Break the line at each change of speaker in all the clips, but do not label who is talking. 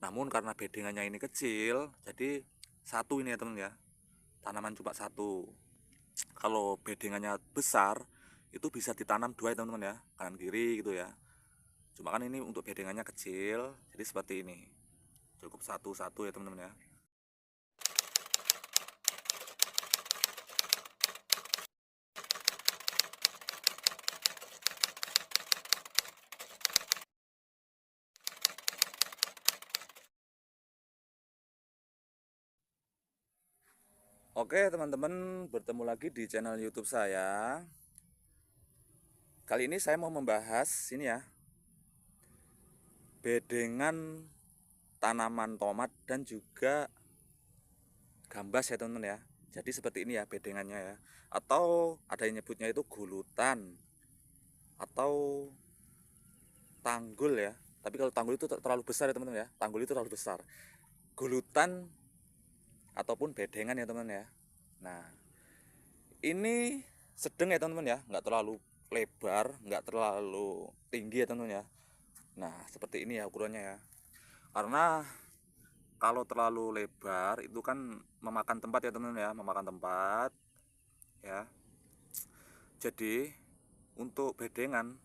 Namun karena bedengannya ini kecil, jadi satu ini ya teman ya, tanaman cuma satu. Kalau bedengannya besar, itu bisa ditanam dua ya teman-teman ya, kanan kiri gitu ya. Cuma kan ini untuk bedengannya kecil, jadi seperti ini. Cukup satu-satu ya teman-teman ya. Oke teman-teman, bertemu lagi di channel YouTube saya. Kali ini saya mau membahas ini ya, bedengan tanaman tomat dan juga gambas ya teman-teman ya. Jadi seperti ini ya bedengannya ya. Atau ada yang nyebutnya itu gulutan atau tanggul ya. Tapi kalau tanggul itu terlalu besar ya teman-teman ya. Tanggul itu terlalu besar. Gulutan ataupun bedengan ya teman-teman ya. Nah, ini sedang ya teman-teman ya, nggak terlalu lebar, nggak terlalu tinggi ya teman-teman ya. Nah, seperti ini ya ukurannya ya. Karena kalau terlalu lebar itu kan memakan tempat ya teman-teman ya, memakan tempat ya. Jadi untuk bedengan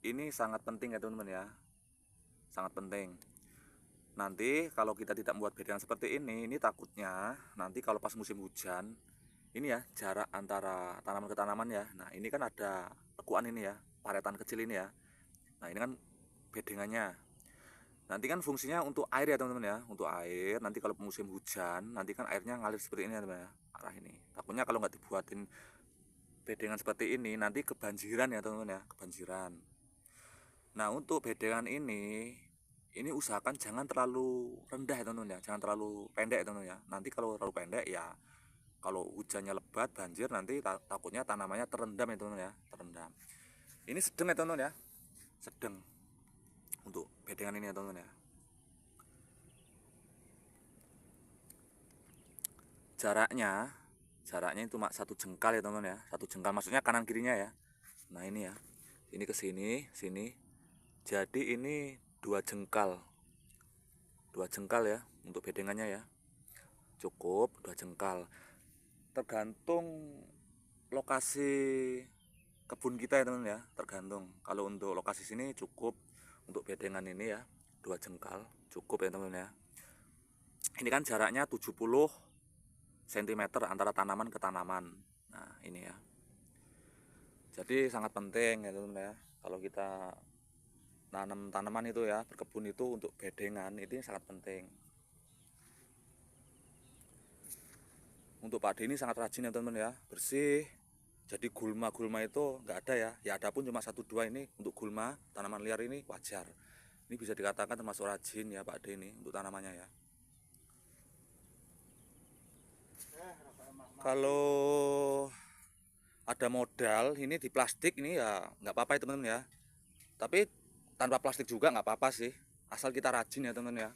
ini sangat penting ya teman-teman ya, sangat penting. Nanti kalau kita tidak membuat bedengan seperti ini takutnya nanti kalau pas musim hujan ini ya, jarak antara tanaman ke tanaman ya. Nah ini kan ada lekuan ini ya, paretan kecil ini ya. Nah ini kan bedengannya. Nanti kan fungsinya untuk air ya teman-teman ya, untuk air. Nanti kalau musim hujan nanti kan airnya ngalir seperti ini ya teman-teman ya, arah ini. Takutnya kalau nggak dibuatin bedengan seperti ini nanti kebanjiran ya teman-teman ya, kebanjiran. Nah untuk bedengan ini usahakan jangan terlalu rendah ya teman-teman ya, jangan terlalu pendek ya teman-teman ya. Nanti kalau terlalu pendek ya, kalau hujannya lebat banjir nanti takutnya tanamannya terendam ya teman-teman ya, terendam. Ini sedang ya teman-teman ya, sedang untuk bedengan ini ya teman-teman ya. Jaraknya jaraknya itu cuma satu jengkal ya teman-teman ya, satu jengkal maksudnya kanan kirinya ya. Nah ini ya, ini ke sini sini, jadi ini dua jengkal ya untuk bedengannya ya, cukup dua jengkal. Tergantung lokasi kebun kita ya teman ya, tergantung. Kalau untuk lokasi sini cukup untuk bedengan ini ya, dua jengkal cukup ya teman ya. Ini kan jaraknya 70 cm antara tanaman ke tanaman. Nah ini ya, jadi sangat penting ya teman ya, kalau kita nanam tanaman itu ya, berkebun itu untuk bedengan itu sangat penting. Untuk padi ini sangat rajin ya teman ya, bersih. Jadi gulma-gulma itu nggak ada ya. Ya ada pun cuma satu dua ini untuk gulma tanaman liar ini wajar. Ini bisa dikatakan termasuk rajin ya Pak D ini untuk tanamannya ya. Kalau ada modal ini di plastik ini ya nggak apa-apa ya teman-teman ya. Tapi tanpa plastik juga nggak apa-apa sih. Asal kita rajin ya teman-teman ya.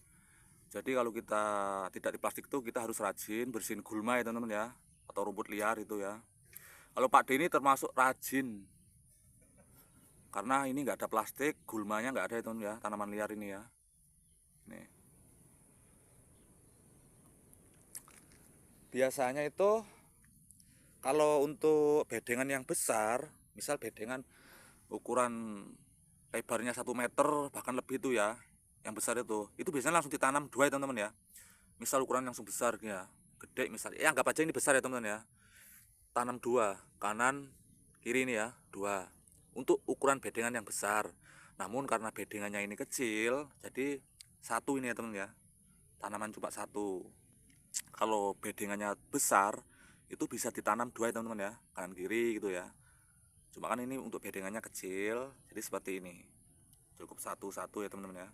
Jadi kalau kita tidak di plastik itu kita harus rajin bersihin gulma ya teman-teman ya. Atau rumput liar itu ya. Kalau Pak D ini termasuk rajin. Karena ini nggak ada plastik, gulmanya nggak ada ya teman ya, tanaman liar ini ya. Nih. Biasanya itu kalau untuk bedengan yang besar, misal bedengan ukuran lebarnya 1 meter bahkan lebih itu ya, yang besar itu biasanya langsung ditanam dua ya teman-teman ya. Misal ukuran langsung besar ya, gede misalnya, ya anggap aja ini besar ya teman-teman ya. Tanam dua, kanan kiri ini ya, dua. Untuk ukuran bedengan yang besar. Namun karena bedengannya ini kecil, jadi satu ini ya teman ya. Tanaman cuma satu. Kalau bedengannya besar itu bisa ditanam dua ya teman-teman ya, kanan kiri gitu ya. Cuma kan ini untuk bedengannya kecil, jadi seperti ini. Cukup satu-satu ya teman-teman ya.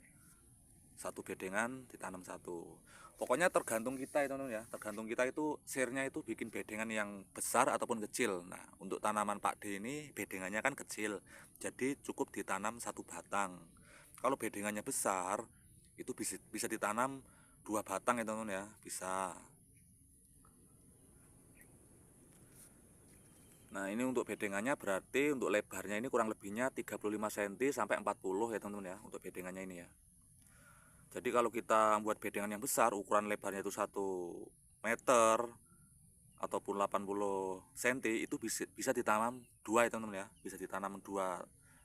Satu bedengan ditanam satu. Pokoknya tergantung kita ya teman-teman ya. Tergantung kita itu share-nya itu bikin bedengan yang besar ataupun kecil. Nah untuk tanaman Pak D ini bedengannya kan kecil, jadi cukup ditanam satu batang. Kalau bedengannya besar itu bisa ditanam dua batang ya teman-teman ya, bisa. Nah ini untuk bedengannya berarti untuk lebarnya ini kurang lebihnya 35 cm sampai 40 ya teman-teman ya, untuk bedengannya ini ya. Jadi kalau kita buat bedengan yang besar, ukuran lebarnya itu 1 meter ataupun 80 cm, itu bisa ditanam 2 ya teman-teman ya. Bisa ditanam 2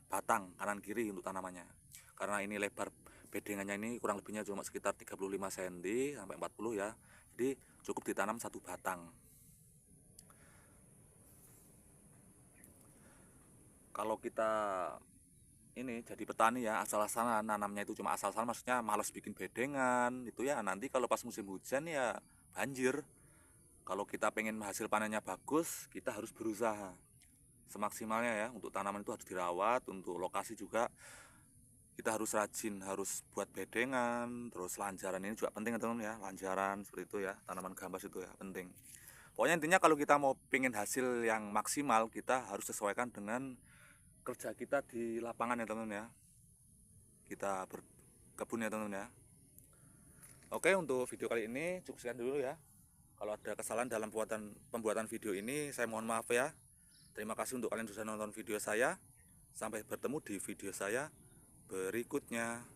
batang kanan kiri untuk tanamannya. Karena ini lebar bedengannya ini kurang lebihnya cuma sekitar 35 cm sampai 40 ya. Jadi cukup ditanam 1 batang. Kalau kita ini jadi petani ya, asal-asalan nanamnya itu cuma asal-asalan, maksudnya malas bikin bedengan itu ya, nanti kalau pas musim hujan ya banjir. Kalau kita pengen hasil panennya bagus, kita harus berusaha semaksimalnya ya. Untuk tanaman itu harus dirawat, untuk lokasi juga kita harus rajin, harus buat bedengan. Terus lanjaran ini juga penting ya teman-teman ya, lanjaran seperti itu ya, tanaman gambas itu ya penting. Pokoknya intinya kalau kita mau pengen hasil yang maksimal, kita harus sesuaikan dengan kerja kita di lapangan ya teman-teman ya. Kita berkebun ya teman-teman ya. Oke, untuk video kali ini cukup sekian dulu ya. Kalau ada kesalahan dalam pembuatan video ini, saya mohon maaf ya. Terima kasih untuk kalian sudah nonton video saya. Sampai bertemu di video saya berikutnya.